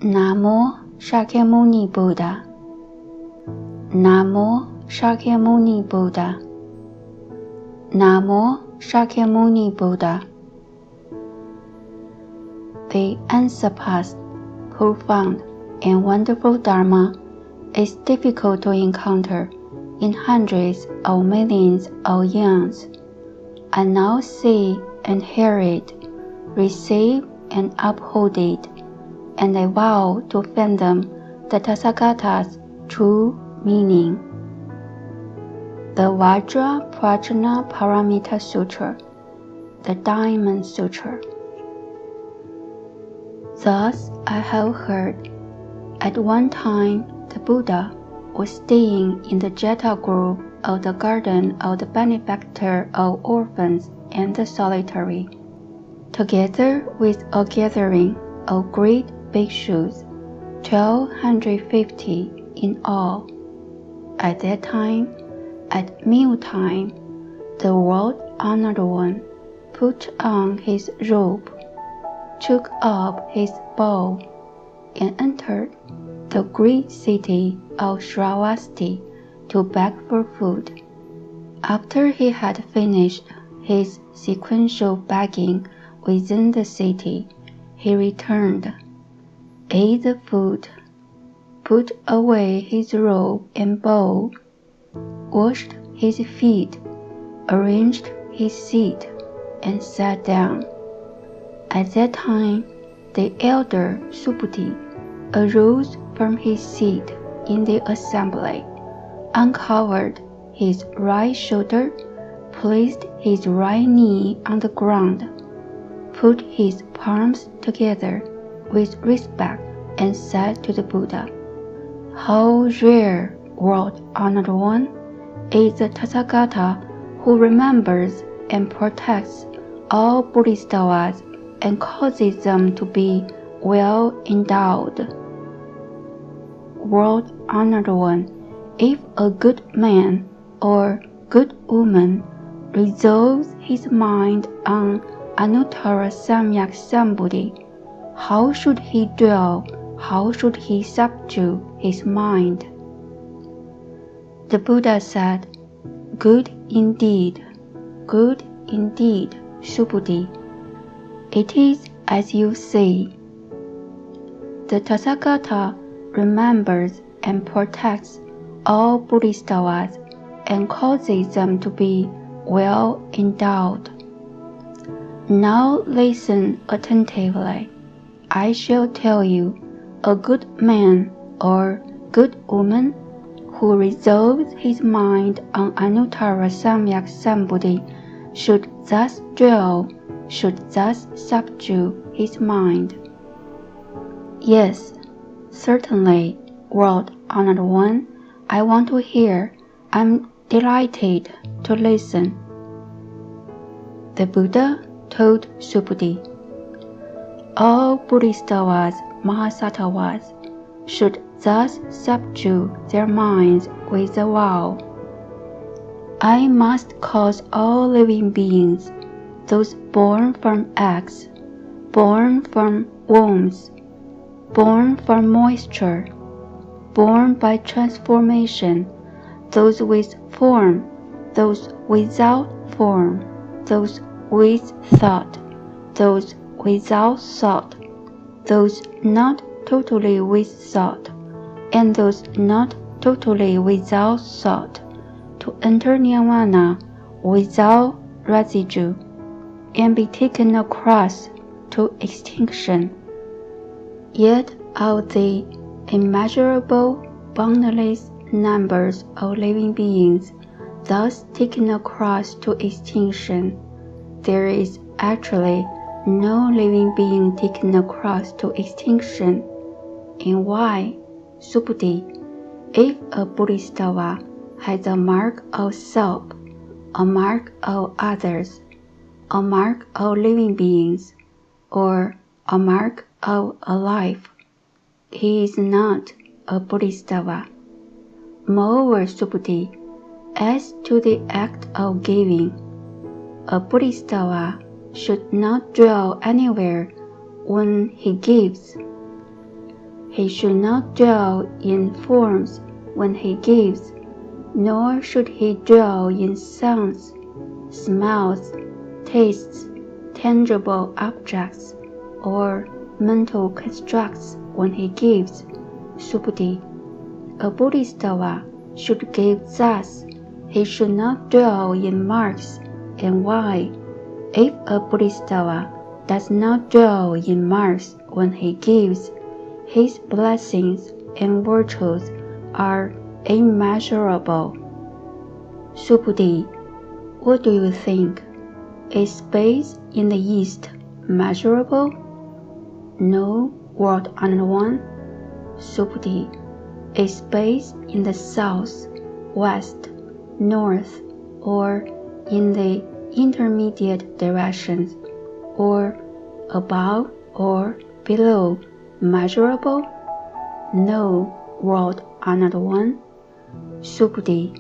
Namo Shakyamuni Buddha. Namo Shakyamuni Buddha. Namo Shakyamuni Buddha. The unsurpassed, profound, and wonderful Dharma is difficult to encounter in hundreds of millions of eons. I now see and hear it, receive and uphold it, and I vow to fathom the Tathagata's true meaning. The Vajra Prajna Paramita Sutra, the Diamond Sutra. Thus I have heard, at one time the Buddha was staying in the Jeta grove of the garden of the benefactor of orphans and the solitary, together with a gathering of great bhikshus, 1,250 in all. At that time, at mealtime, the world-honored one put on his robe, took up his bow, and entered the great city of Shravasti to beg for food. After he had finished his sequential begging within the city, he returned, ate the food, put away his robe and bow, washed his feet, arranged his seat, and sat down. At that time, the elder Subhuti arose from his seat in the assembly, uncovered his right shoulder, placed his right knee on the ground, put his palms together with respect, and said to the Buddha, "How rare, world-honored one, is the Tathagata who remembers and protects all bodhisattvas and causes them to be well endowed. World-honored one, if a good man or good woman resolves his mind on Anuttara Samyak Sambodhi, how should he dwell, how should he subdue his mind?" The Buddha said, "Good indeed, Subhuti. It is as you say. The Tathagata remembers and protects all bodhisattvas and causes them to be well endowed. Now listen attentively. I shall tell you, a good man or good woman who resolves his mind on Anuttara Samyak Sambodhi should thus dwell, should thus subdue his mind." "Yes, certainly, world-honored one, I want to hear. I'm delighted to listen." The Buddha told Subhuti, "All bodhisattvas, mahasattvas, should thus subdue their minds with a vow. I must cause all living beings, those born from eggs, born from wombs, born from moisture, born by transformation, those with form, those without form, those with thought, those without thought, those not totally with thought, and those not totally without thought, to enter nirvana without residue, and be taken across to extinction. Yet of the immeasurable, boundless numbers of living beings thus taken across to extinction, there is actually no living being taken across to extinction. And why, Subhuti? If a bodhisattva has a mark of self, a mark of others, a mark of living beings, or a mark of a life, he is not a bodhisattva. Moreover, Subhuti, as to the act of giving, a bodhisattva should not dwell anywhere when he gives. He should not dwell in forms when he gives, nor should he dwell in sounds, smells, tastes, tangible objects, or mental constructs when he gives. Subhuti. A bodhisattva should give thus. He should not dwell in marks. And why? If a bodhisattva does not dwell in marks when he gives, his blessings and virtues are immeasurable. Subhuti. What do you think? Is space in the east measurable? No, world honored one. Subhuti. Is space in the south, west, north, or in the intermediate directions, or above or below measurable? No, world honored one. Subhuti.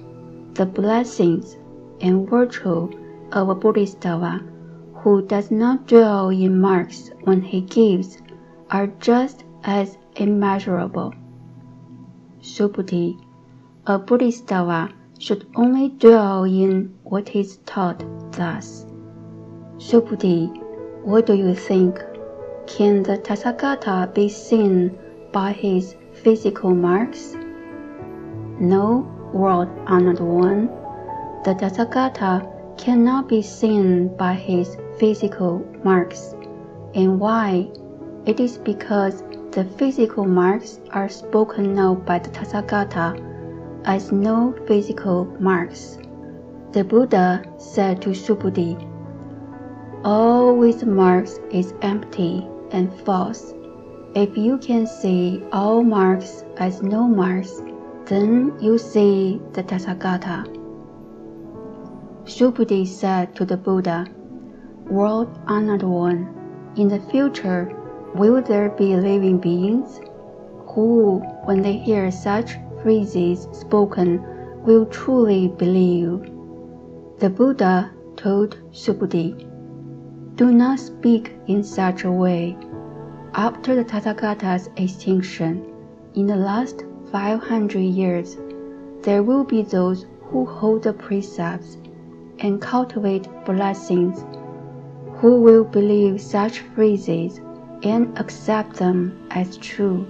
The blessings and virtue of a bodhisattva who does not dwell in marks when he gives are just as immeasurable. Subhuti. A bodhisattva should only dwell in what is taught thus. Subhuti. What do you think? Can the tathagata be seen by his physical marks? No, world honored one. The tathagata cannot be seen by his physical marks. And why? It is because the physical marks are spoken of by the tathagata as no physical marks. The Buddha said to Subhuti, all with marks is empty and false. If you can see all marks as no marks, then you see the tathagata. Subhuti said to the Buddha, world honored one, in the future, will there be living beings who, when they hear such phrases spoken, will truly believe? The Buddha told Subhuti, do not speak in such a way. After the Tathagata's extinction, in the last 500 years, there will be those who hold the precepts and cultivate blessings, who will believe such phrases and accept them as true.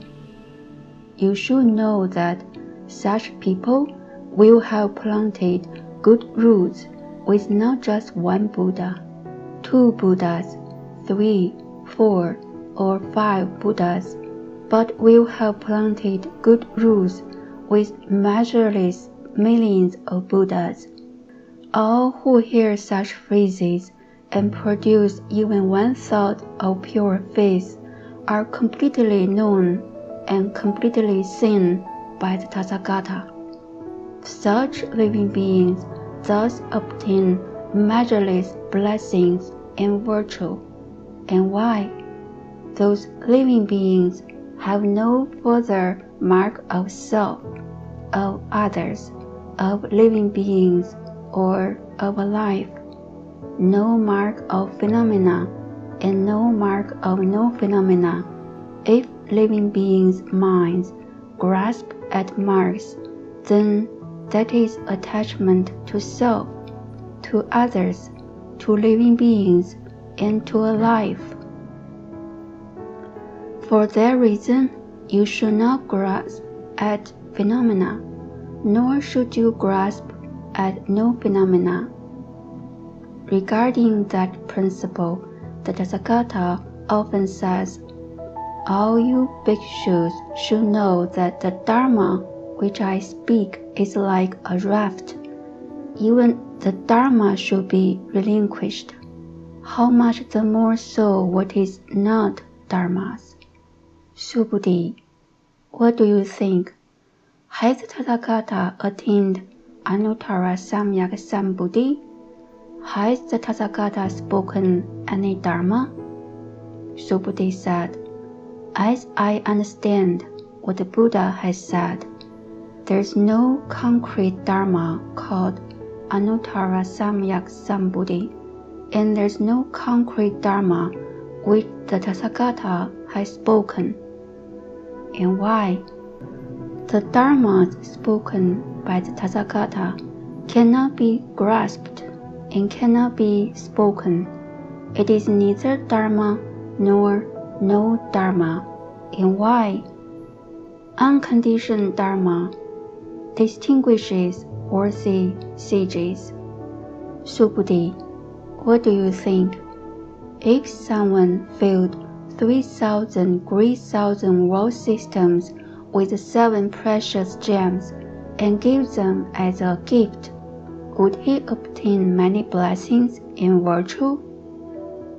You should know that such people will have planted good roots with not just one Buddha, 2 Buddhas, 3, 4, or 5 Buddhas, but will have planted good roots with measureless millions of Buddhas. All who hear such phrases and produce even one thought of pure faith are completely known and completely seen by the Tathagata. Such living beings thus obtain measureless blessings and virtue. And why? Those living beings have no further mark of self, of others, of living beings, or of a life, no mark of phenomena, and no mark of no phenomena. If living beings' minds grasp at marks, then that is attachment to self, to others, to living beings, and to a life. For that reason, you should not grasp at phenomena, nor should you grasp at no phenomena. Regarding that principle, the Tathagata often says, all you bhikshus should know that the Dharma which I speak is like a raft. Even the Dharma should be relinquished. How much the more so what is not Dharmas? Subhuti. What do you think? Has the Tathagata attained Anuttara Samyak Sambuddhi? Has the Tathagata spoken any Dharma? Subhuti said, as I understand what the Buddha has said, there is no concrete Dharma called Anuttara Samyak Sambuddhi, and there is no concrete Dharma which the Tathagata has spoken. and why? The Dharma spoken by the tathagata cannot be grasped and cannot be spoken. It is neither Dharma nor no Dharma, and why? Unconditioned Dharma distinguishes worthy sages. Subhuti, what do you think? If someone filled 3,000 great thousand world systems with 7 precious gems and gave them as a gift, would he obtain many blessings and virtue?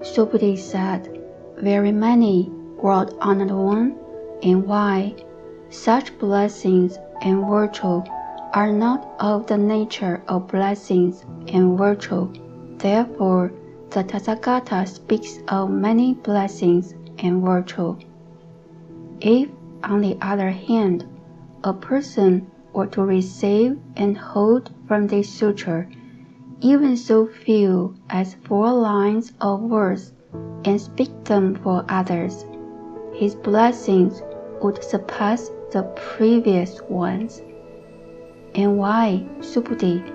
Subhuti said, very many, world honored one, and why? Such blessings and virtue are not of the nature of blessings and virtue. Therefore, the Tathagata speaks of many blessings and virtue. If, on the other hand, a person were to receive and hold from this sutra even so few as 4 lines of words and speak them for others, his blessings would surpass the previous ones. And why, Subhuti?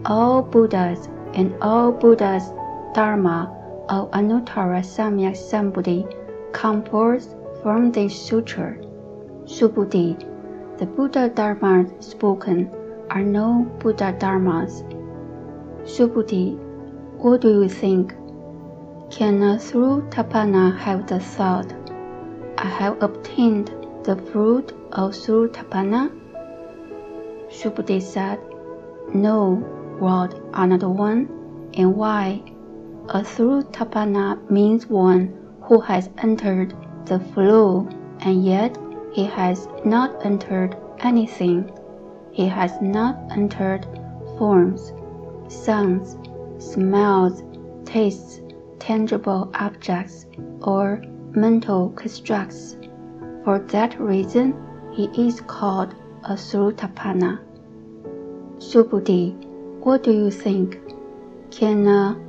All Buddhas and all Buddha's Dharma of Anuttara Samyak Sambuddhi come forth from this sutra. Subhuti, the Buddha Dharmas spoken are no Buddha Dharmas. Subhuti, what do you think? Can a through tapana have the thought, I have obtained the fruit of through tapana? Subhuti said, no, world honored one, and why? A through tapana means one who has entered the flow, and yet he has not entered anything. He has not entered forms, sounds, smells, tastes, tangible objects, or mental constructs. For that reason, he is called a Srutapana. Subhuti, what do you think? Can a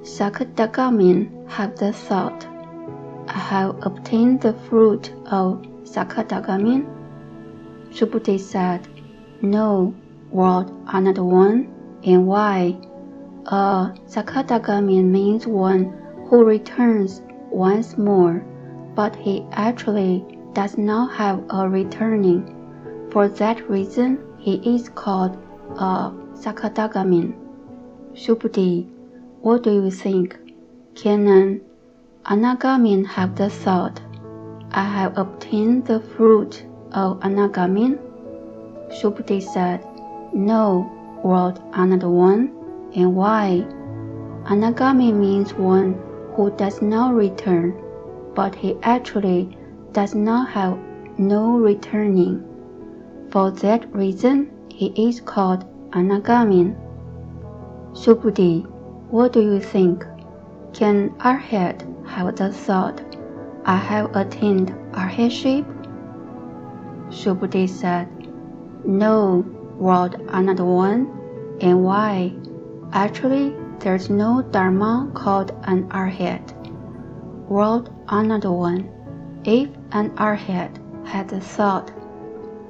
Sakadagamin have the thought, I have obtained the fruit of Sakadagamin? Subhuti said, no, world honored one, and why? A Sakadagamin means one who returns once more, but he actually does not have a returning. For that reason, he is called a Sakadagamin. Subhuti, what do you think? Can an Anagamin have the thought, I have obtained the fruit of Anagamin? Subhuti said, no, world honored one, and why? Anagami means one who does not return, but he actually does not have no returning. For that reason, he is called Anagamin. Subhuti, what do you think? Can Arhat have the thought, I have attained Arhatship? Subhuti said, no, world honored one, and why? Actually, there's no Dharma called an Arhat. World honored one, if an Arhat had the thought,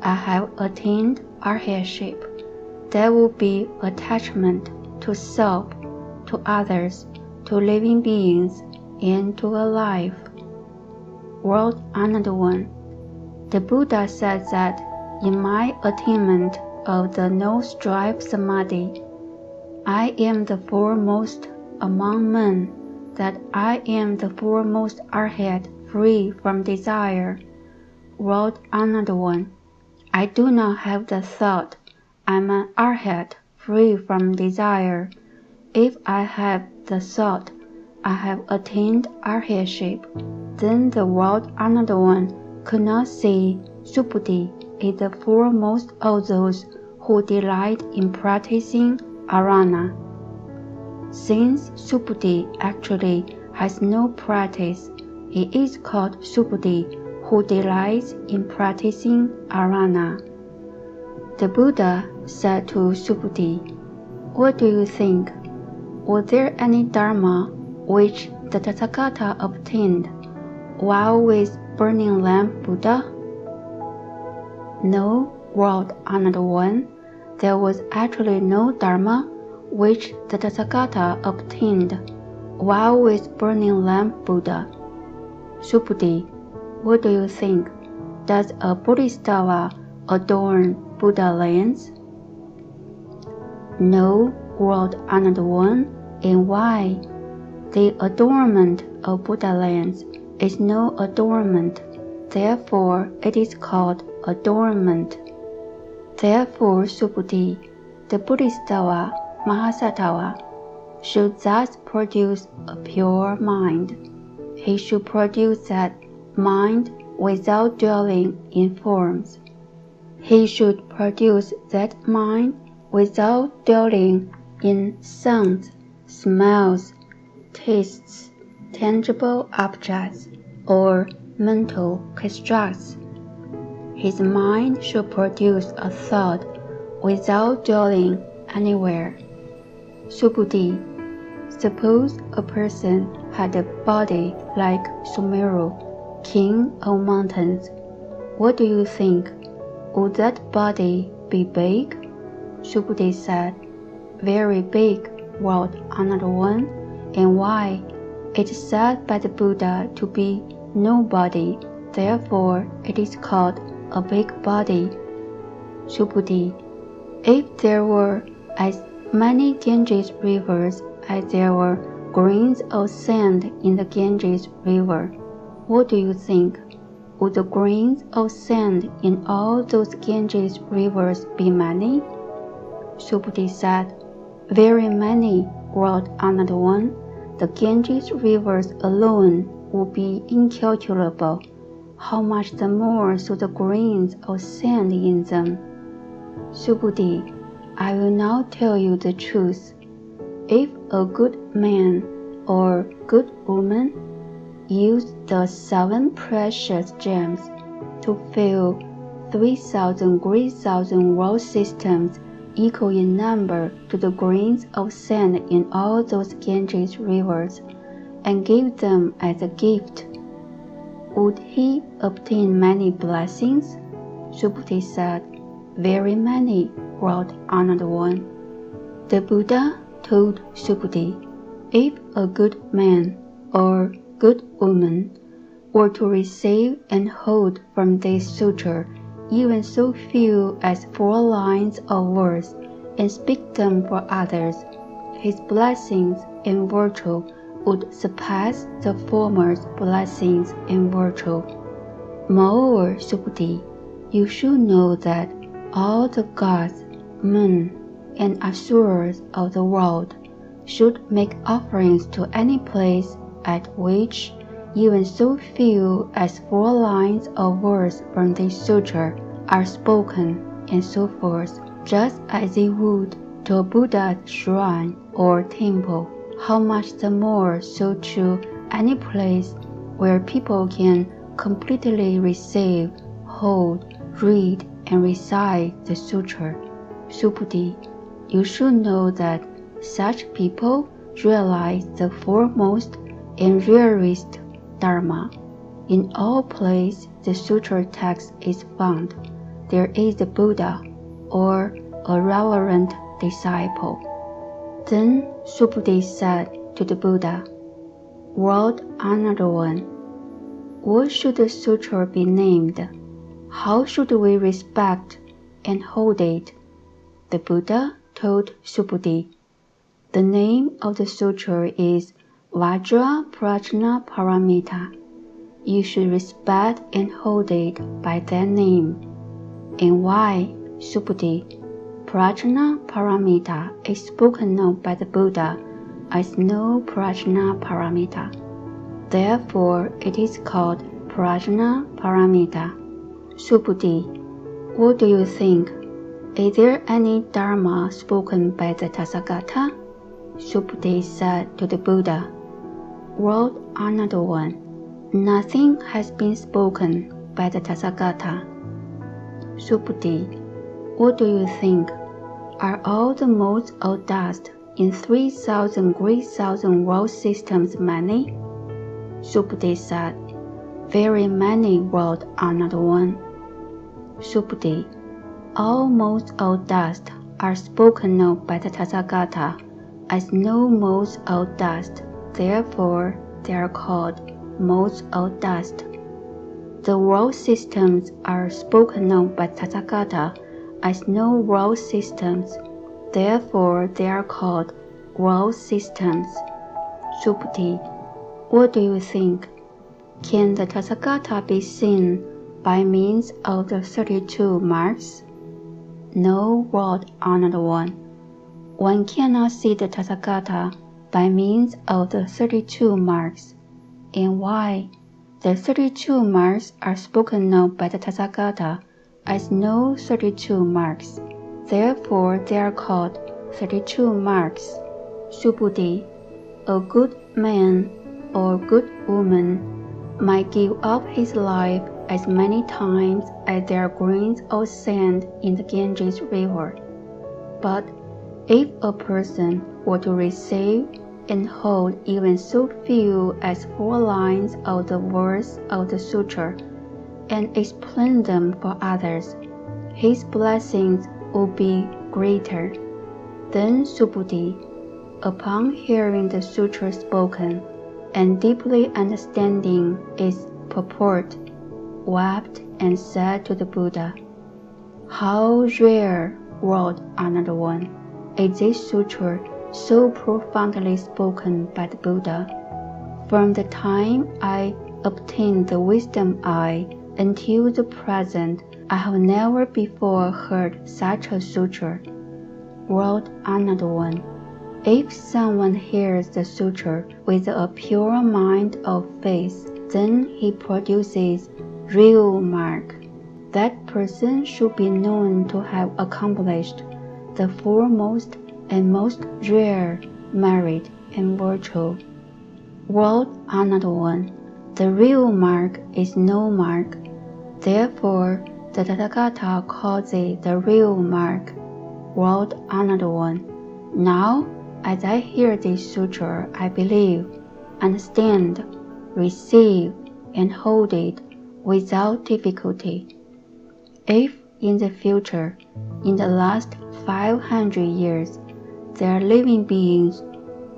I have attained Arhatship, there would be attachment to self, to others, to living beings, and to a life. World honored one, the Buddha said that in my attainment of the no-strife samadhi, I am the foremost among men, that I am the foremost Arhat free from desire. World honored one, I do not have the thought, I'm an Arhat free from desire. If I have the thought, I have attained Arhatship, then the world honored one could not say Subhuti is the foremost of those who delight in practicing arana. Since Subhuti actually has no practice, he is called Subhuti who delights in practicing arana. The Buddha said to Subhuti, what do you think? Was there any Dharma which the Tathagata obtained while with burning lamp Buddha? No, world honored one, there was actually no Dharma which the Tathagata obtained while with burning lamp Buddha. Subhuti, what do you think? Does a bodhisattva adorn Buddha lands? No, world honored one, and why? The adornment of Buddha lands is no adornment, therefore it is called adornment. Therefore, Subhuti, the bodhisattva Mahasattva, should thus produce a pure mind. He should produce that mind without dwelling in forms. He should produce that mind without dwelling in sounds, smells, tastes, tangible objects, or mental constructs. His mind should produce a thought without dwelling anywhere. Subhuti, suppose a person had a body like Sumeru, king of mountains. What do you think? Would that body be big? Subhuti said, very big, world honored one, and why? It is said by the Buddha to be no body, therefore it is called a big body. Subhuti, if there were as many Ganges rivers as there were grains of sand in the Ganges river, what do you think? Would the grains of sand in all those Ganges rivers be many? Subhuti said, very many, world honored one. The Ganges rivers alone would be incalculable. How much the more so the grains of sand in them? Subhuti, I will now tell you the truth. If a good man or good woman used the 7 precious gems to fill 3,000 great thousand world systems equal in number to the grains of sand in all those Ganges rivers, and gave them as a gift, would he obtain many blessings? Subhuti said, very many, world honored one. The Buddha told Subhuti, if a good man or good woman were to receive and hold from this sutra even so few as 4 lines of words and speak them for others, his blessings and virtue would surpass the former's blessings and virtue. Moreover, Subhuti, you should know that all the gods, men, and asuras of the world should make offerings to any place at which even so few as 4 lines of words from this sutra are spoken, and so forth, just as they would to a Buddha's shrine or temple. How much the more so to any place where people can completely receive, hold, read, and recite the sutra. Subhuti, you should know that such people realize the foremost and rarest Dharma. In all places the sutra text is found, there is the Buddha or a relevant disciple. Then Subhuti said to the Buddha, world honored one, what should the sutra be named? How should we respect and hold it? The Buddha told Subhuti, the name of the sutra is Vajra Prajna Paramita. You should respect and hold it by that name. And why, Subhuti? Prajna Paramita is spoken of by the Buddha as no Prajna Paramita. Therefore, it is called Prajna Paramita. Subhuti, what do you think? Is there any Dharma spoken by the Tathagata? Subhuti said to the Buddha, world honored one, nothing has been spoken by the Tathagata. Subhuti, what do you think? Are all the modes of dust in 3,000 great thousand world systems many? Subhuti said, very many, world honored one. Subhuti. All modes of dust are spoken of by the Tathagata as no modes of dust, therefore they are called modes of dust. The world systems are spoken of by Tathagata as no world systems, therefore they are called world systems. Subhuti. What do you think? Can the Tathagata be seen by means of the 32 marks? No, World Honored One. One cannot see the Tathagata by means of the 32 marks. And why? The 32 marks are spoken of by the Tathagata as no 32 marks. Therefore, they are called 32 marks. Subhuti. A good man or good woman might give up his life as many times as there are grains of sand in the Ganges River. But if a person were to receive and hold even so few as 4 lines of the words of the sutra and explain them for others, his blessings would be greater. Then Subhuti, upon hearing the sutra spoken and deeply understanding its purport, wept and said to the Buddha, "How rare, World Honored One, is this sutra so profoundly spoken by the Buddha. From the time I obtained the wisdom eye until the present, I have never before heard such a sutra. World Honored One, if someone hears the sutra with a pure mind of faith, then he produces real mark. That person should be known to have accomplished the foremost and most rare merit and virtue. World Honored One, the real mark is no mark. Therefore, the Tathagata calls it the real mark. World Honored One, now as I hear this sutra, I believe, understand, receive, and hold it without difficulty. If in the future, in the last 500 years, there are living beings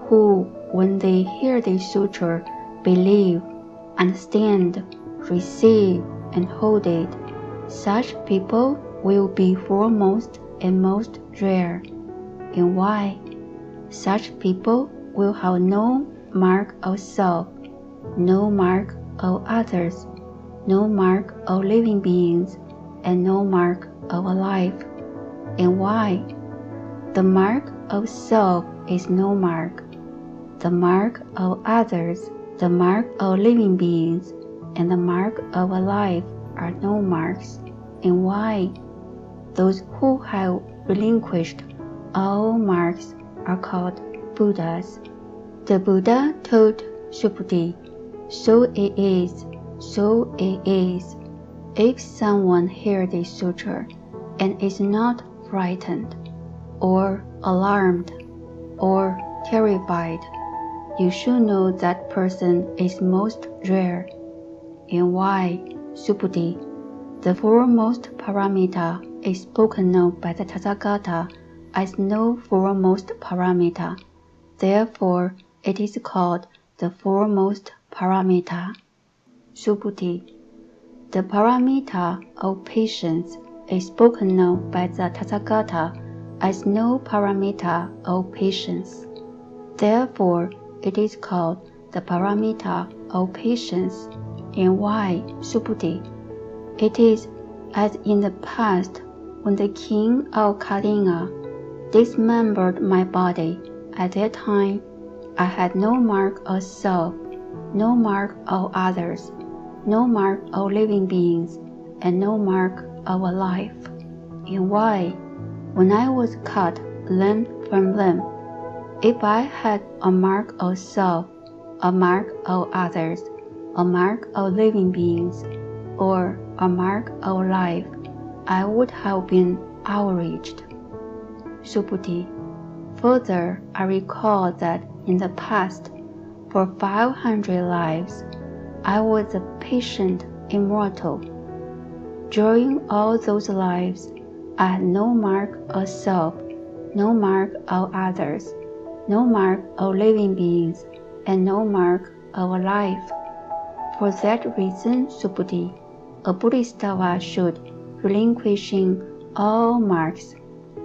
who, when they hear this sutra, believe, understand, receive, and hold it, such people will be foremost and most rare. And why? Such people will have no mark of self, no mark of others, no mark of living beings, and no mark of a life. And why? The mark of self is no mark. The mark of others, the mark of living beings, and the mark of a life are no marks. And why? Those who have relinquished all marks are called Buddhas. The Buddha told Subhuti, "So it is, so it is." If someone hears this sutra and is not frightened, or alarmed, or terrified, you should know that person is most rare. And why, Subhuti? The foremost paramita is spoken of by the Tathagata as no foremost paramita. Therefore, it is called the foremost paramita. Subhuti. The paramita of patience is spoken of by the Tathagata as no paramita of patience. Therefore, it is called the paramita of patience. And why, Subhuti? It is as in the past when the king of Kalinga dismembered my body. At that time, I had no mark of self, no mark of others, no mark of living beings, and no mark of a life. And why? When I was cut limb from limb, if I had a mark of self, a mark of others, a mark of living beings, or a mark of life, I would have been outraged. Subhuti. Further, I recall that in the past, for 500 lives, I was a patient immortal. during all those lives, I had no mark of self, no mark of others, no mark of living beings, and no mark of life. For that reason, Subhuti, a bodhisattva should, relinquishing all marks,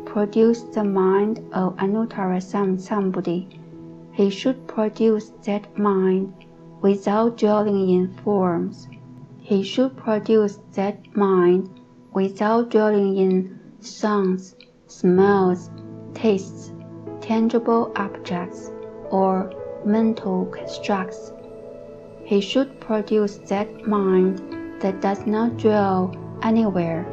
produce the mind of Anuttara Sambuddhi. He should produce that mind without dwelling in forms. He should produce that mind without dwelling in sounds, smells, tastes, tangible objects, or mental constructs. He should produce that mind that does not dwell anywhere.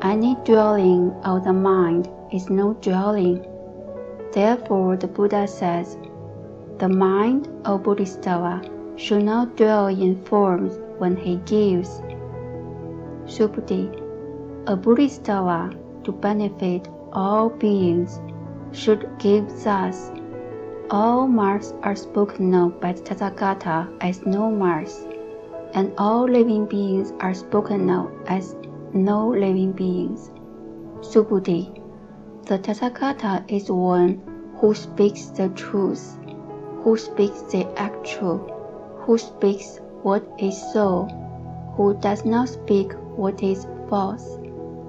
Any dwelling of the mind is no dwelling. Therefore, the Buddha says, the mind of bodhisattva should not dwell in forms when he gives. Subhuti, a bodhisattva, to benefit all beings, should give thus. All marks are spoken of by the tathagata as no marks, and all living beings are spoken of as no living beings. Subhuti, the tathagata is one who speaks the truth, who speaks the actual, who speaks what is so, who does not speak what is false,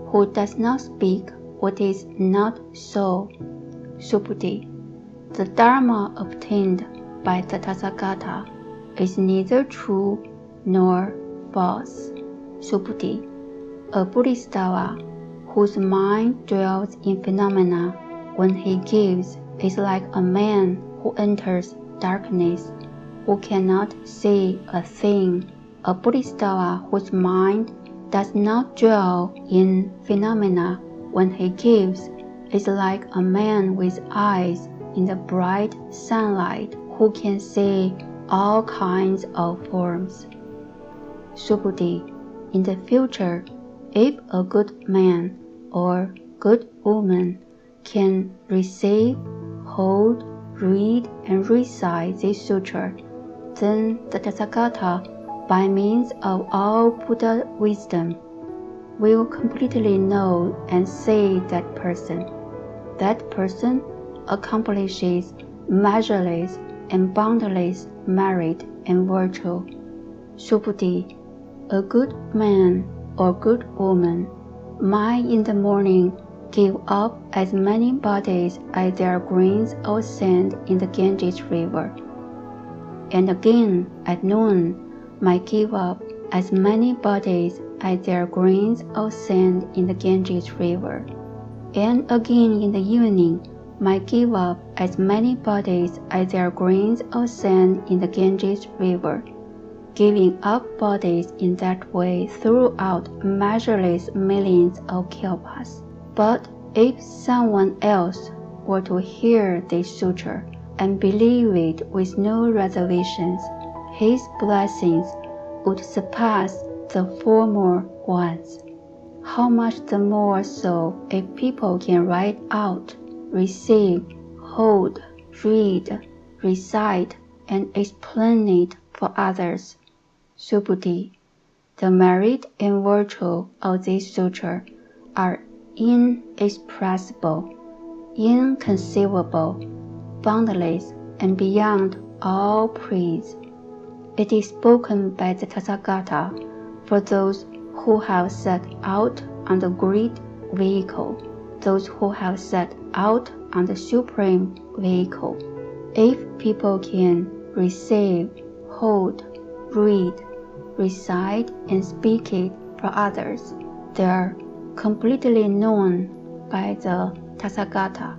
who does not speak what is not so. Subhuti, the Dharma obtained by the tathagata is neither true nor false. Subhuti, a bodhisattva whose mind dwells in phenomena when he gives is like a man who enters darkness, who cannot see a thing. A bodhisattva whose mind does not dwell in phenomena when he gives is like a man with eyes in the bright sunlight who can see all kinds of forms. Subhuti, in the future, if a good man or good woman can receive, hold, read, and recite this sutra, then the tathagata, by means of all Buddha wisdom, will completely know and see that person. That person accomplishes measureless and boundless merit and virtue. Subhuti, a good man or good woman might in the morning give up as many bodies as there are grains of sand in the Ganges River, and again at noon might give up as many bodies as there are grains of sand in the Ganges River, and again in the evening might give up as many bodies as there are grains of sand in the Ganges River, giving up bodies in that way throughout measureless millions of kalpas. But if someone else were to hear this sutra and believe it with no reservations, his blessings would surpass the former ones. How much the more so if people can write out, receive, hold, read, recite, and explain it for others. Subhuti, the merit and virtue of this sutra are inexpressible, inconceivable, boundless, and beyond all praise. It is spoken by the tathagata for those who have set out on the great vehicle, those who have set out on the supreme vehicle. If people can receive, hold, read, recite, and speak it for others, they are completely known by the tathagata.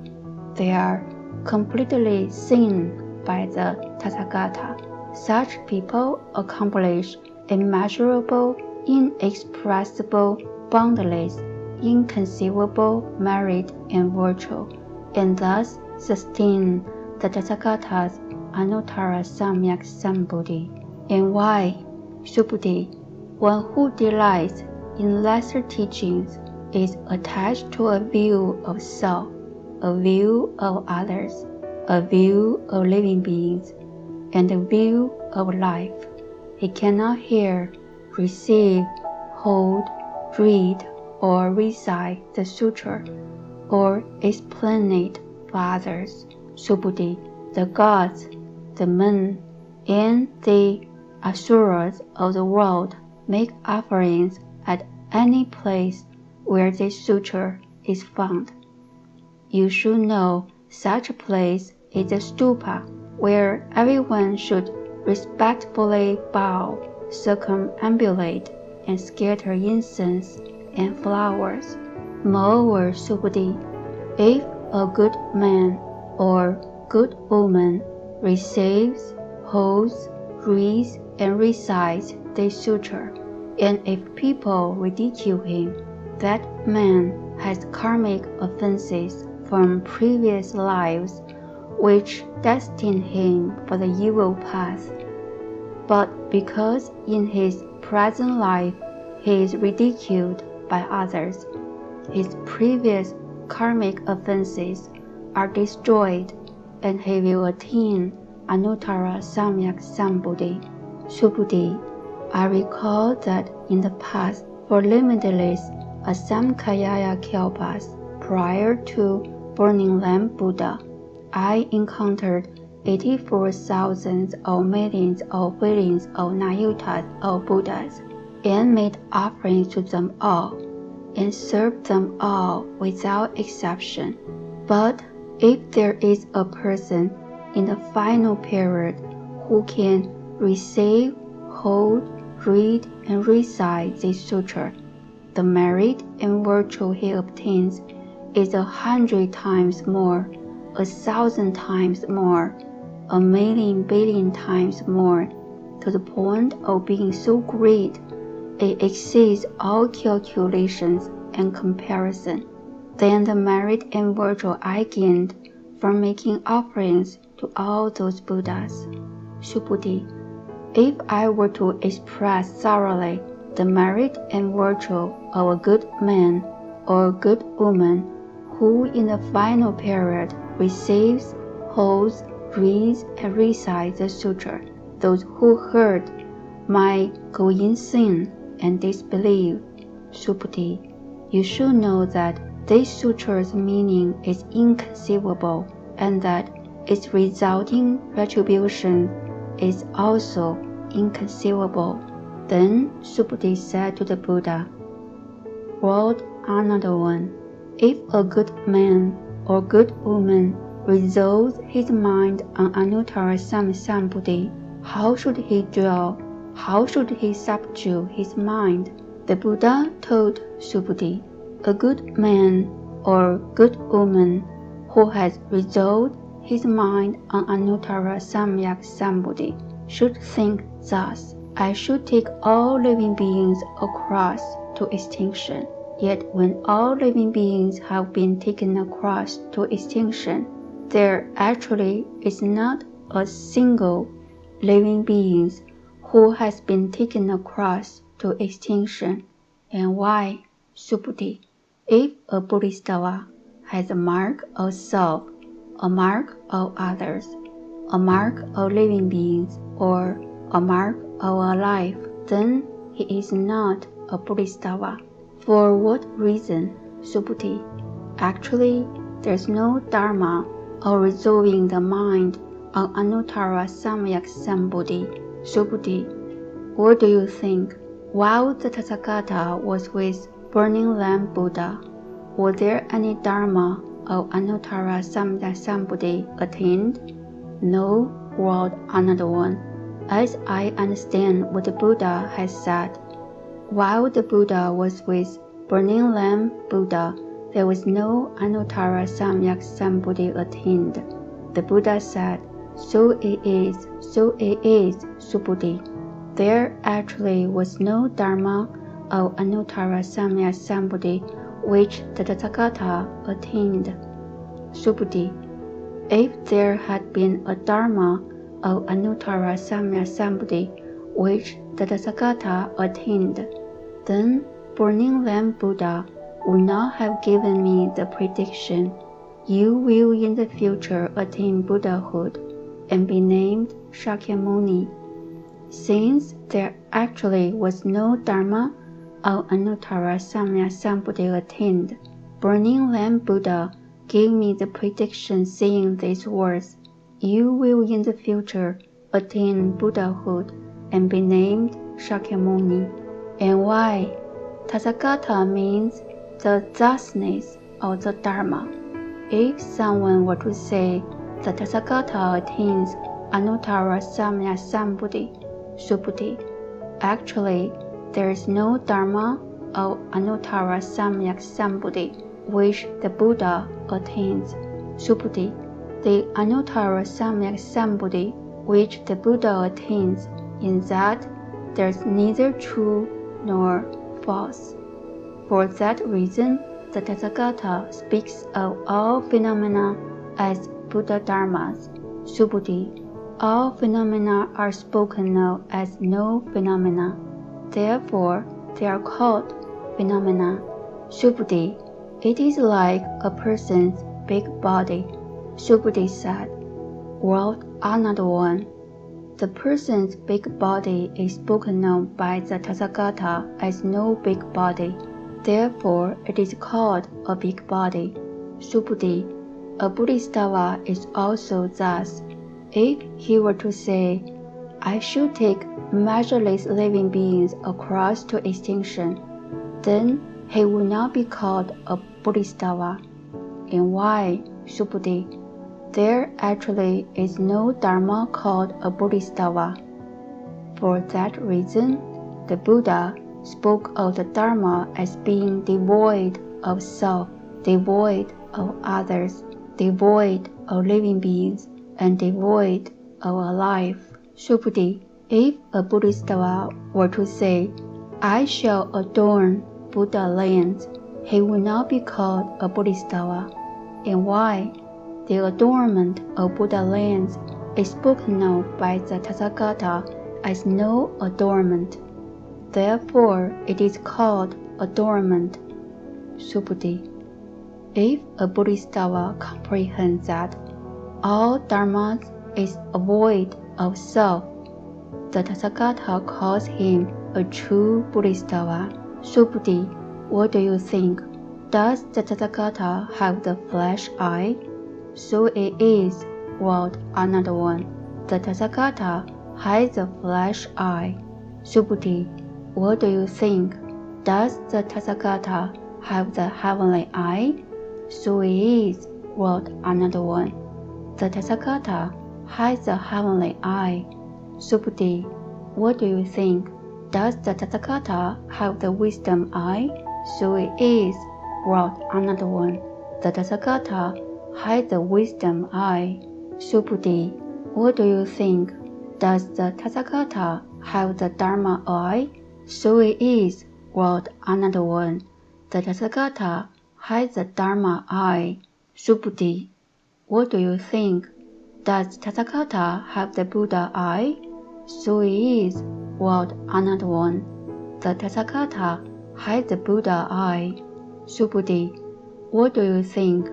They are completely seen by the tathagata. Such people accomplish immeasurable, inexpressible, boundless, inconceivable merit and virtue, and thus sustain the tathagata's Anuttara Samyak Sambuddhi. And why? Subhuti, one who delights in lesser teachings is attached to a view of self, a view of others, a view of living beings, and a view of life. He cannot hear, receive, hold, read or recite the sutra, or explain it for others. Subhuti, the gods, the men, and the asuras of the world make offerings at any place where this sutra is found. You should know such a place is a stupa, where everyone should respectfully bow, circumambulate, and scatter incense and flowers. Moreover, Subhuti, if a good man or good woman receives, holds, reads, and recites this sutra, and if people ridicule him, that man has karmic offenses from previous lives which destine him for the evil path. But because in his present life he is ridiculed by others, his previous karmic offenses are destroyed, and he will attain Anuttara Samyak Sambuddhi. Subhuti, I recall that in the past, for limitless Asamkhaya Kalpas, prior to Burning Lamp Buddha, I encountered 84,000 or millions or billions of Nayutas or Buddhas, and made offerings to them all, and served them all without exception. But if there is a person in the final period who can receive, hold, read, and recite this sutra, the merit and virtue he obtains is 100 times more, 1,000 times more, 1,000,000 billion times more, to the point of being so great it exceeds all calculations and comparison. Then the merit and virtue I gained from making offerings to all those Buddhas. Subhuti, if I were to express thoroughly the merit and virtue of a good man or a good woman who in the final period receives, holds, reads, and recites the sutra, those who heard might go insane and disbelieve. Subhuti, you should know that this sutra's meaning is inconceivable, and that its resulting retribution is also inconceivable. Then Subhuti said to the Buddha, World Honored One, if a good man or good woman resolves his mind on Anuttara Sambuddhi, how should he dwell? How should he subdue his mind? The Buddha told Subhuti, a good man or good woman who has resolved his mind on Anuttara Samyak Sambuddhi should think thus: I should take all living beings across to extinction. Yet when all living beings have been taken across to extinction, there actually is not a single living being who has been taken across to extinction. And why? Subhuti, if a bodhisattva has a mark of self, a mark of others, a mark of living beings, or a mark of a life, then he is not a bodhisattva. For what reason, Subhuti? Actually, there is no Dharma of resolving the mind on Anuttara Samyak Sambuddhi. Subhuti, what do you think? While the Tathagata was with Burning Lamp Buddha, was there any Dharma of Anuttara Samyak Sambuddhi attained? No, World Honored One. As I understand what the Buddha has said, while the Buddha was with Burning Lamp Buddha, there was no Anuttara Samyak Sambuddhi attained. The Buddha said, so it is, Subhuti. There actually was no Dharma of Anuttara Samyak Sambuddhi which the Tathagata attained. Subhuti, if there had been a Dharma of Anuttara Samyak Sambuddhi which the Tathagata attained, then Burning Lamp Buddha would not have given me the prediction, you will in the future attain Buddhahood and be named Shakyamuni. Since there actually was no Dharma of Anuttara Samya Sambuddhi attained. Burning Lamp Buddha gave me the prediction saying these words, "You will in the future attain Buddhahood and be named Shakyamuni." And why? Tathagata means the thusness of the Dharma. If someone were to say the Tathagata attains Anuttara Samya Sambuddhi, Subhuti, actually there is no Dharma of Anuttara Samyak Sambuddhi which the Buddha attains, Subhuti. The Anuttara Samyak Sambuddhi which the Buddha attains, in that there is neither true nor false. For that reason, the Tathagata speaks of all phenomena as Buddha Dharmas, Subhuti. All phenomena are spoken of as no phenomena. Therefore, they are called phenomena, Subhuti. It is like a person's big body, Subhuti said. World another one. The person's big body is spoken of by the Tathagata as no big body. Therefore, it is called a big body, Subhuti. A bodhisattva is also thus. If he were to say, "I should take measureless living beings across to extinction," then he would not be called a bodhisattva. And why, Subhuti? There actually is no Dharma called a bodhisattva. For that reason, the Buddha spoke of the Dharma as being devoid of self, devoid of others, devoid of living beings, and devoid of a life. Subhuti, if a bodhisattva were to say, "I shall adorn Buddha lands," he would not be called a bodhisattva. And why? The adornment of Buddha lands is spoken of by the Tathagata as no adornment. Therefore, it is called adornment, Subhuti. If a bodhisattva comprehends that all dharmas is void of self, the Tathagata calls him a true bodhisattva. Subhuti, what do you think? Does the Tathagata have the flesh eye? So it is, world another one. The Tathagata has the flesh eye. Subhuti, what do you think? Does the Tathagata have the heavenly eye? So it is, world another one. The Tathagata has the heavenly eye. Subhuti, what do you think? Does the Tathagata have the wisdom eye? So it is, world another one. The Tathagata has the wisdom eye. Subhuti, what do you think? Does the Tathagata have the Dharma eye? So it is, world another one. The Tathagata has the Dharma eye. Subhuti, what do you think? Does Tathagata have the Buddha eye? So it is, world another one. The Tathagata has the Buddha eye. Subhuti, what do you think?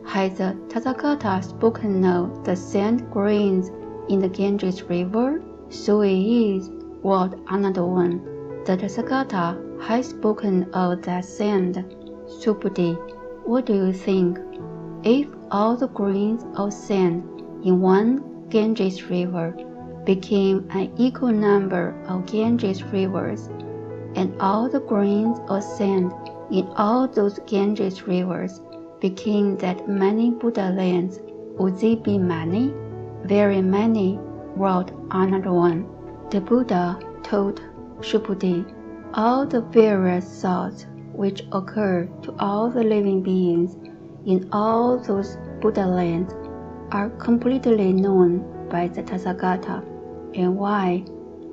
Has the Tathagata spoken of the sand grains in the Ganges River? So it is, world another one. The Tathagata has spoken of that sand. Subhuti, what do you think? If all the grains of sand in one Ganges River became an equal number of Ganges rivers, and all the grains of sand in all those Ganges rivers became that many Buddha lands, would they be many? Very many, world another one. The Buddha told Subhuti, all the various thoughts which occur to all the living beings in all those Buddha lands are completely known by the Tathagata. And why?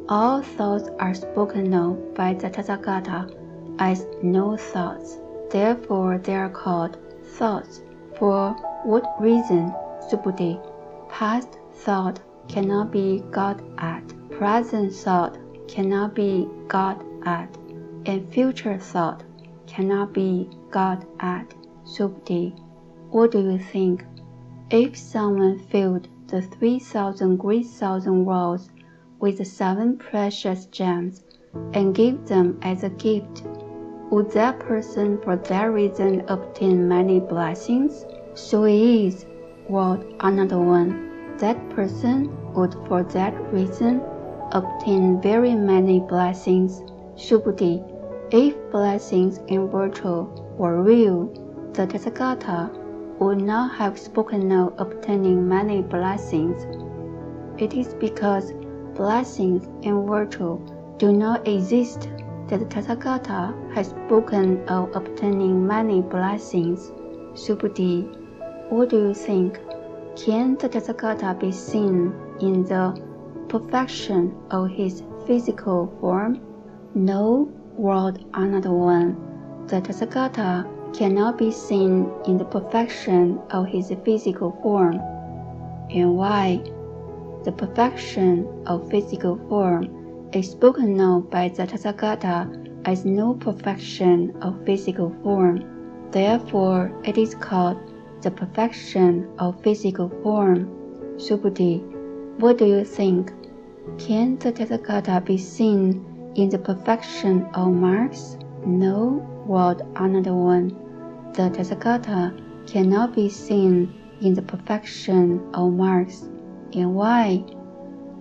All thoughts are spoken of by the Tathagata as no thoughts. Therefore they are called thoughts. For what reason, Subhuti? Past thought cannot be got at, present thought cannot be got at, and future thought cannot be got at. Subhuti, what do you think? If someone filled the 3,000 great thousand worlds with the 7 precious gems, and give them as a gift, would that person for that reason obtain many blessings? So it is, world another one. That person would for that reason obtain very many blessings. Subhuti, if blessings and virtue were real, the Tathagata would not have spoken of obtaining many blessings. It is because blessings and virtue do not exist that the Tathagata has spoken of obtaining many blessings. Subhuti, what do you think? Can the Tathagata be seen in the perfection of his physical form? No, world another one. The Tathagata cannot be seen in the perfection of his physical form. And why? The perfection of physical form is spoken of by the Tathagata as no perfection of physical form. Therefore, it is called the perfection of physical form. Subhuti, what do you think? Can the Tathagata be seen in the perfection of marks? No, world another one. The Tathagata cannot be seen in the perfection of marks. And why?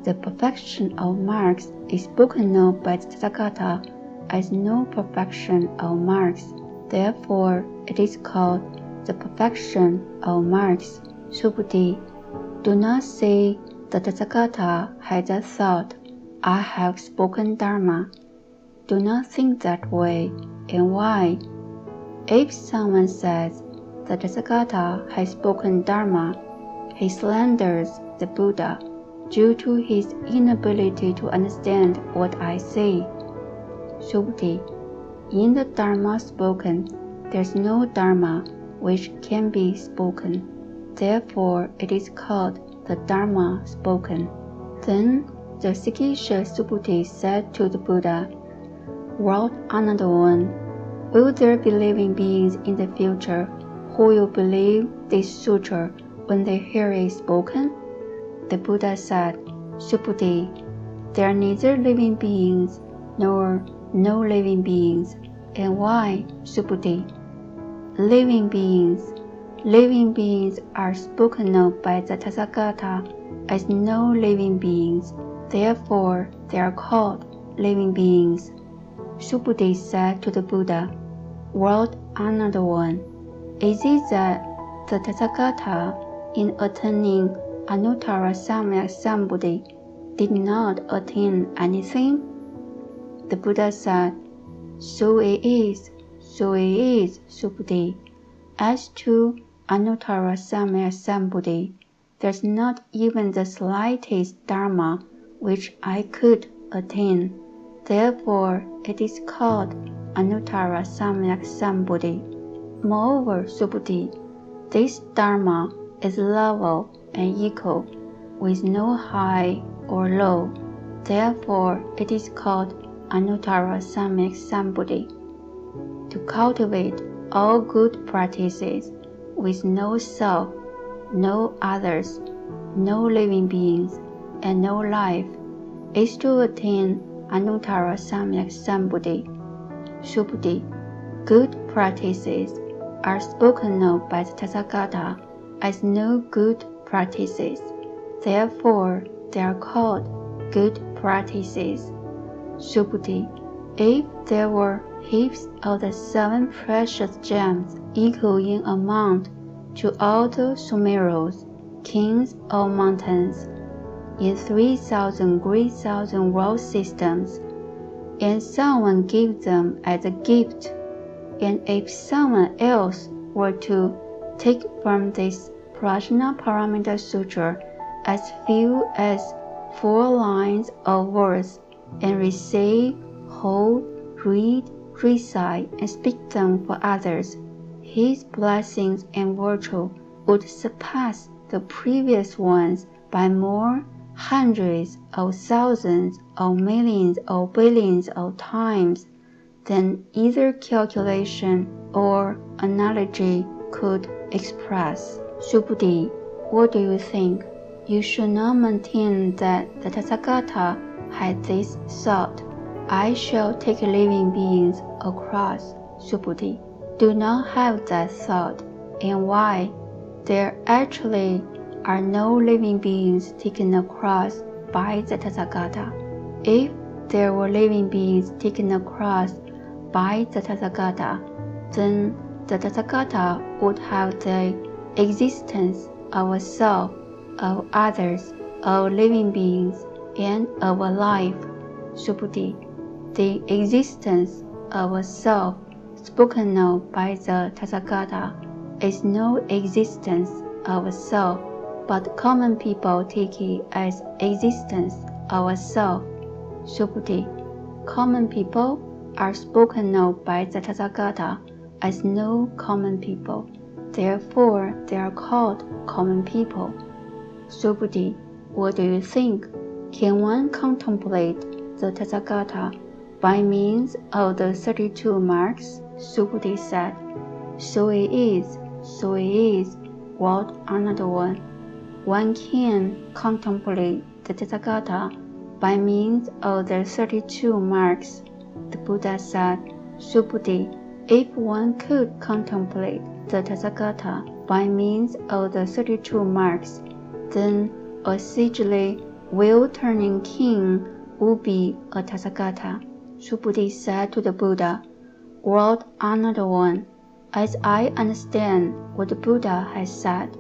The perfection of marks is spoken of by the Tathagata as no perfection of marks. Therefore, it is called the perfection of marks. Subhuti, do not say the Tathagata had a thought, I have spoken Dharma. Do not think that way. And why? If someone says the Tathagata has spoken Dharma, he slanders the Buddha due to his inability to understand what I say. Subhuti, in the Dharma spoken, there is no Dharma which can be spoken. Therefore, it is called the Dharma spoken. Then the Sikhisha Subhuti said to the Buddha, World another one, will there be living beings in the future who will believe this sutra when they hear it spoken? The Buddha said, Subhuti, there are neither living beings nor no living beings. And why, Subhuti? Living beings are spoken of by the Tathagata as no living beings. Therefore, they are called living beings. Subhuti said to the Buddha, World another one, is it that the Tathagata in attaining Anuttara Samyak Sambuddhi did not attain anything? The Buddha said, So it is, Subhuti. As to Anuttara Samyak Sambuddhi, there's not even the slightest Dharma which I could attain. Therefore, it is called Anuttara Samyak Sambuddhi. Moreover, Subhuti, this Dharma is level and equal, with no high or low. Therefore, it is called Anuttara Samyak Sambuddhi. To cultivate all good practices with no self, no others, no living beings, and no life is to attain Anuttara Samyak Sambuddhi. Subhuti, good practices are spoken of by the Tathagata as no good practices. Therefore, they are called good practices. Subhuti, if there were heaps of the 7 precious gems equal in amount to all the Sumeros, kings of mountains, in 3,000 great thousand world systems, and someone gave them as a gift, and if someone else were to take from this Prajnaparamita Sutra as few as 4 lines of words, and receive, hold, read, recite, and speak them for others, his blessings and virtue would surpass the previous ones by more hundreds of thousands of millions of billions of times than either calculation or analogy could express. Subhuti, what do you think? You should not maintain that the Tathagata had this thought, I shall take living beings across, Subhuti. Do not have that thought. And why? There actually are no living beings taken across by the Tathagata. If there were living beings taken across by the Tathagata, then the Tathagata would have the existence of a self, of others, of living beings, and of a life. Subhuti, the existence of a self spoken of by the Tathagata is no existence of a self, but common people take it as existence of a self. Subhuti, common people are spoken of by the Tathagata as no common people. Therefore, they are called common people. Subhuti, what do you think? Can one contemplate the Tathagata by means of the 32 marks? Subhuti said, So it is, so it is, wrote another one. One can contemplate the Tathagata by means of the 32 marks. The Buddha said, Subhuti, if one could contemplate the Tathagata by means of the 32 marks, then a sagely wheel-turning king would be a Tathagata. Subhuti said to the Buddha, wrote another one. As I understand what the Buddha has said,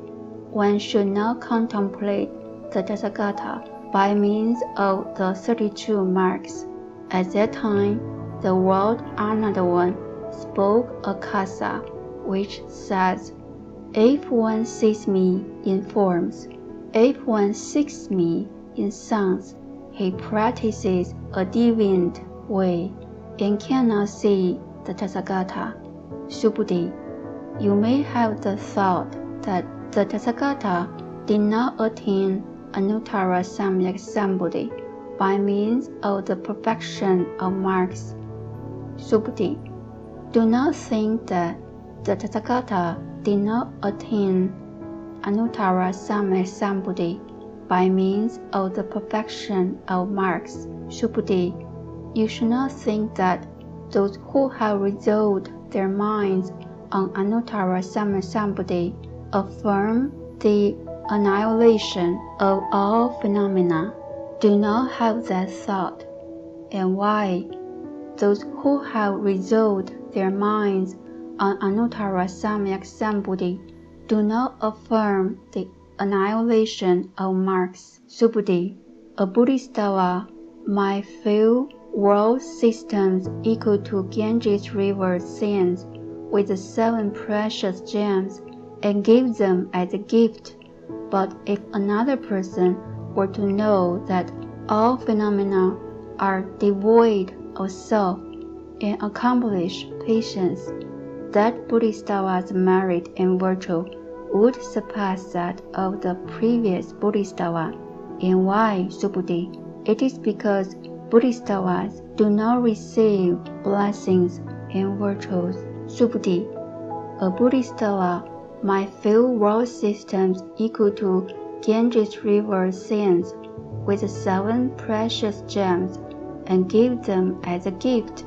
one should not contemplate the Tathagata by means of the 32 marks. At that time, the word another one spoke a kasa, which says, If one sees me in forms, if one seeks me in sounds, he practices a deviant way and cannot see the Tathagata. Subhuti, you may have the thought that the Tathagata did not attain Anuttara Samyak Sambodhi by means of the perfection of marks. Subhuti, do not think that the Tathagata did not attain Anuttara Samyak Sambodhi by means of the perfection of marks. Subhuti, you should not think that those who have resolved their minds on Anuttara Samyak Sambodhi affirm the annihilation of all phenomena. Do not have that thought. And why? Those who have resolved their minds on Anuttara Samyak Sambodhi do not affirm the annihilation of marks. Subhuti, a bodhisattva might fill world systems equal to Ganges River sands with the 7 precious gems and give them as a gift. But if another person were to know that all phenomena are devoid of self and accomplish patience, that bodhisattva's merit and virtue would surpass that of the previous bodhisattva. And why, Subhuti? It is because bodhisattvas do not receive blessings and virtues. Subhuti, a bodhisattva might fill world systems equal to Ganges River sands with 7 precious gems and give them as a gift.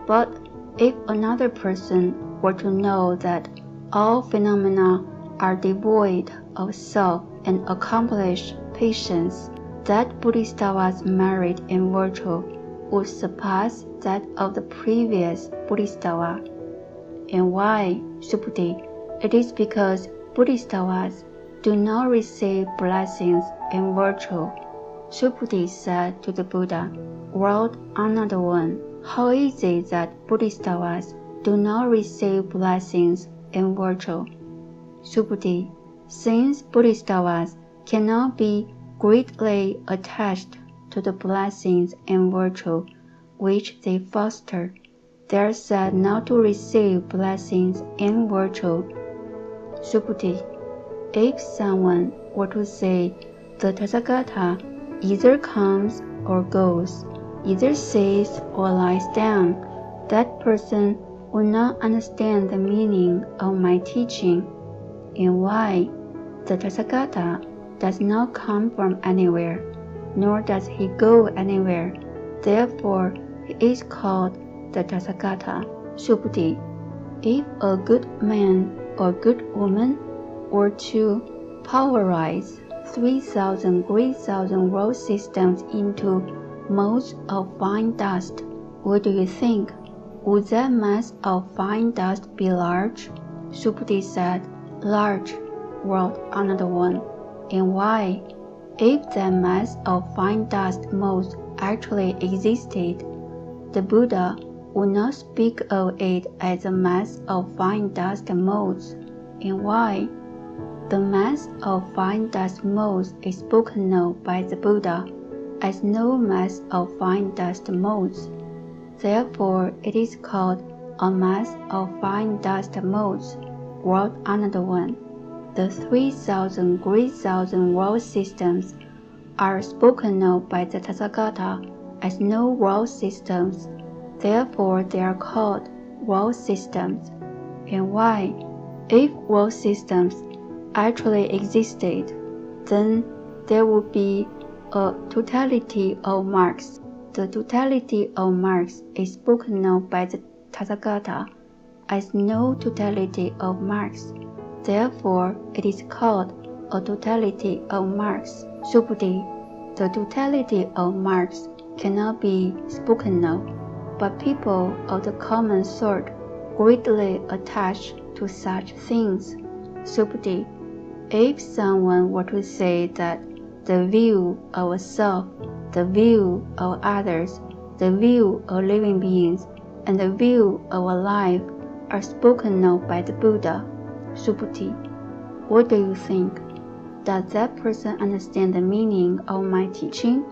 But if another person were to know that all phenomena are devoid of self and accomplish patience, that bodhisattva's merit and virtue would surpass that of the previous bodhisattva. And why, Subhuti? It is because bodhisattvas do not receive blessings and virtue. Subhuti said to the Buddha, wrote another one, how is it that bodhisattvas do not receive blessings and virtue? Subhuti, since bodhisattvas cannot be greatly attached to the blessings and virtue which they foster, they are said not to receive blessings and virtue. Subhuti, if someone were to say the Tathagata either comes or goes, either sits or lies down, that person would not understand the meaning of my teaching. And why? The Tathagata does not come from anywhere, nor does he go anywhere. Therefore, he is called the tathagata. Subhuti. If a good man or good woman were to pulverize 3,000 great thousand world systems into motes of fine dust, what do you think? Would that mass of fine dust be large? Subhuti said, large, wrote another one. And why? If that mass of fine dust motes actually existed, the Buddha would not speak of it as a mass of fine dust motes. And why? The mass of fine dust motes is spoken of by the Buddha as no mass of fine dust motes. Therefore, it is called a mass of fine dust motes, wrote another one. The 3,000 great thousand world systems are spoken of by the Tathagata as no world systems. Therefore, they are called world systems. And why? If world systems actually existed, then there would be a totality of marks. The totality of marks is spoken of by the Tathagata as no totality of marks. Therefore, it is called a totality of marks. Subhuti. The totality of marks cannot be spoken of, but people of the common sort greatly attach to such things. Subhuti. If someone were to say that the view of a self, the view of others, the view of living beings, and the view of a life are spoken of by the Buddha, Subhuti, what do you think? Does that person understand the meaning of my teaching?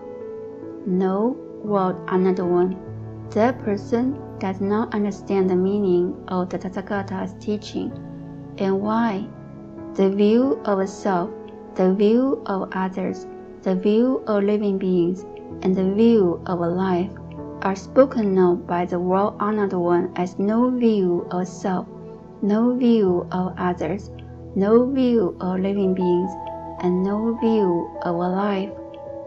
No, wrote another one. That person does not understand the meaning of the Tathagata's teaching. And why? The view of a self, the view of others, the view of living beings, and the view of a life are spoken of by the world-honored one as no view of self, no view of others, no view of living beings, and no view of a life.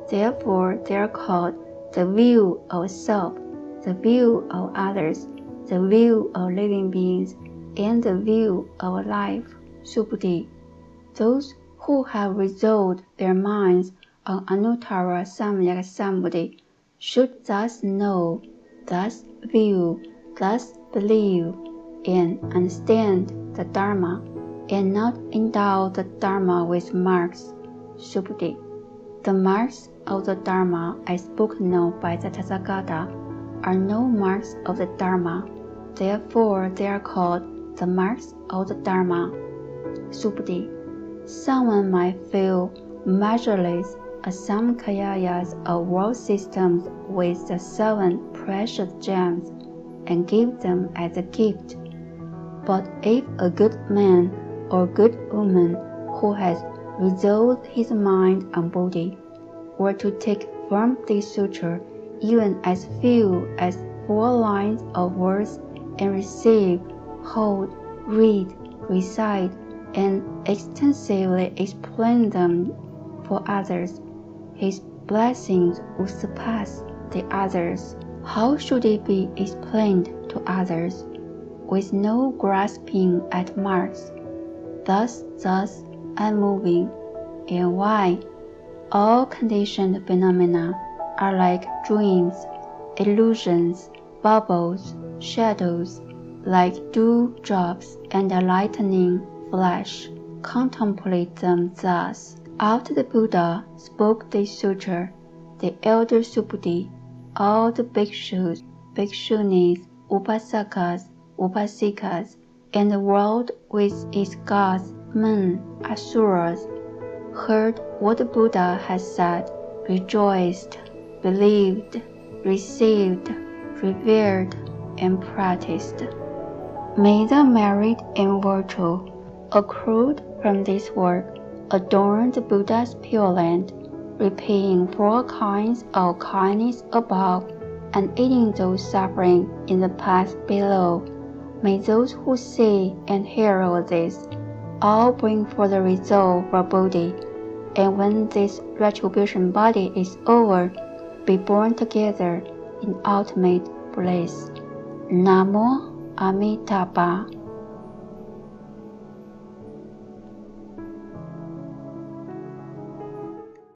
Therefore, they are called the view of self, the view of others, the view of living beings, and the view of a life. Subhuti. Those who have resolved their minds on Anuttara Samyak Sambuddhi should thus know, thus view, thus believe, and understand the Dharma, and not endow the Dharma with marks. Subhuti. The marks of the Dharma as spoken of by the Tathagata are no marks of the Dharma. Therefore, they are called the marks of the Dharma. Subhuti. Someone might fill measureless asamkhayas of world systems with the 7 precious gems and give them as a gift. But if a good man or good woman who has resolved his mind on Bodhi were to take from this sutra even as few as 4 lines of words and receive, hold, read, recite, and extensively explain them for others, his blessings would surpass the others. How should it be explained to others? With no grasping at marks, thus unmoving. And why? All conditioned phenomena are like dreams, illusions, bubbles, shadows, like dewdrops and a lightning flash. Contemplate them thus. After the Buddha spoke this sutra, the elder Subhuti, all the bhikshus, bhikshunis, upasakas, upasikas, and the world with its gods, men, asuras, heard what the Buddha had said, rejoiced, believed, received, revered, and practiced. May the merit and virtue accrued from this work adorn the Buddha's Pure Land, repaying 4 kinds of kindness above and aiding those suffering in the path below. May those who see and hear of this all bring forth the resolve for Bodhi, and when this retribution body is over, be born together in ultimate bliss. Namo Amitabha.